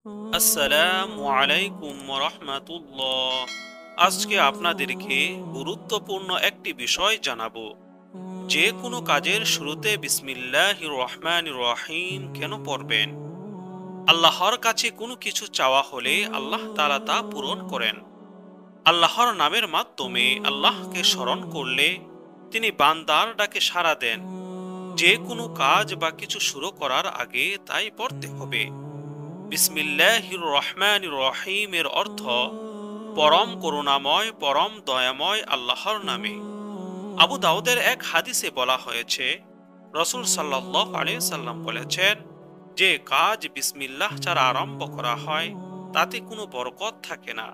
আসসালামু আলাইকুম রহমাতুল্লাহ। আজকে আপনাদেরকে গুরুত্বপূর্ণ একটি বিষয় জানাবো। যে কোনো কাজের শুরুতে বিসমিল্লাহির রহমানির রহিম কেন পড়বেন? আল্লাহর কাছে কোনো কিছু চাওয়া হলে আল্লাহ তাআলা তা পূরণ করেন। আল্লাহর নামের মাধ্যমে আল্লাহকে স্মরণ করলে তিনি বান্দার ডাকে সাড়া দেন। যে কোনো কাজ বা কিছু শুরু করার আগে তাই পড়তে হবে। বিসমিল্লাহির রহমানির রহিমের অর্থ পরম করুণাময়, পরম দয়াময় আল্লাহর নামে। আবু দাউদের এক হাদিসে বলা হয়েছে, রসূল সাল্লাল্লাহু আলাইহি সাল্লাম বলেছেন, যে কাজ বিসমিল্লাহ ছাড়া আরম্ভ করা হয় তাতে কোনো বরকত থাকে না।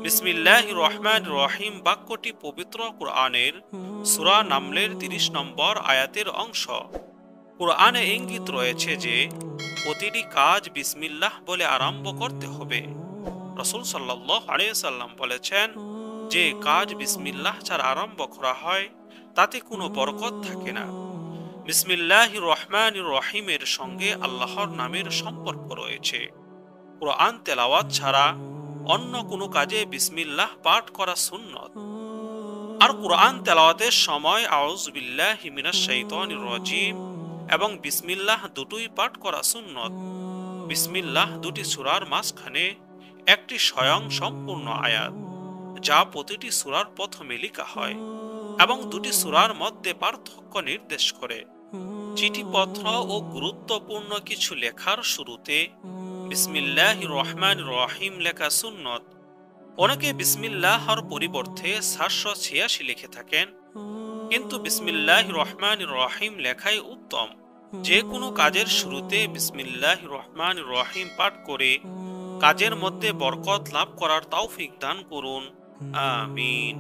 বিসমিল্লাহির রহমানির রহিম বাক্যটি পবিত্র কুরআনের সূরা নামলের ৩০ নম্বর আয়াতের অংশ। কুরআনে ইঙ্গিত রয়েছে যে প্রতিটি কাজ বিসমিল্লাহ বলে আরম্ভ করতে হবে। রাসূল সাল্লাল্লাহু আলাইহি সাল্লাম বলেছেন, যে কাজ বিসমিল্লাহ ছাড়া আরম্ভ করা হয় তাতে কোনো বরকত থাকে না। বিসমিল্লাহির রহমানির রহিমের সঙ্গে আল্লাহর নামের সম্পর্ক রয়েছে। কুরআন তেলাওয়াত ছাড়া অন্য কোনো কাজে বিসমিল্লাহ পাঠ করা সুন্নত। আর কুরআন তেলাওয়াতের সময় আউযু বিল্লাহি মিনাশ শাইতানির রাজিম এবং বিসমিল্লাহ দুটোই পাঠ করা সুন্নত। বিসমিল্লাহ দুটি সূরার মাঝখানে একটি স্বয়ং সম্পূর্ণ আয়াত, যা প্রতিটি সূরার প্রথমে লেখা হয় এবং দুটি সূরার মধ্যে পার্থক্য নির্দেশ করে। চিঠিপত্র ও গুরুত্বপূর্ণ কিছু লেখার শুরুতে বিসমিল্লাহির রহমানির রহিম লেখা সুন্নত। অনেকে বিসমিল্লাহর পরিবর্তে ৭৮৬ লিখে থাকেন, কিন্তু বিসমিল্লাহির রহমানির রহিম লেখাই উত্তম। যে কোনো কাজের শুরুতে বিসমিল্লাহির রহমানির রহিম পাঠ করে কাজের মধ্যে বরকত লাভ করার তৌফিক দান করুন। আমিন।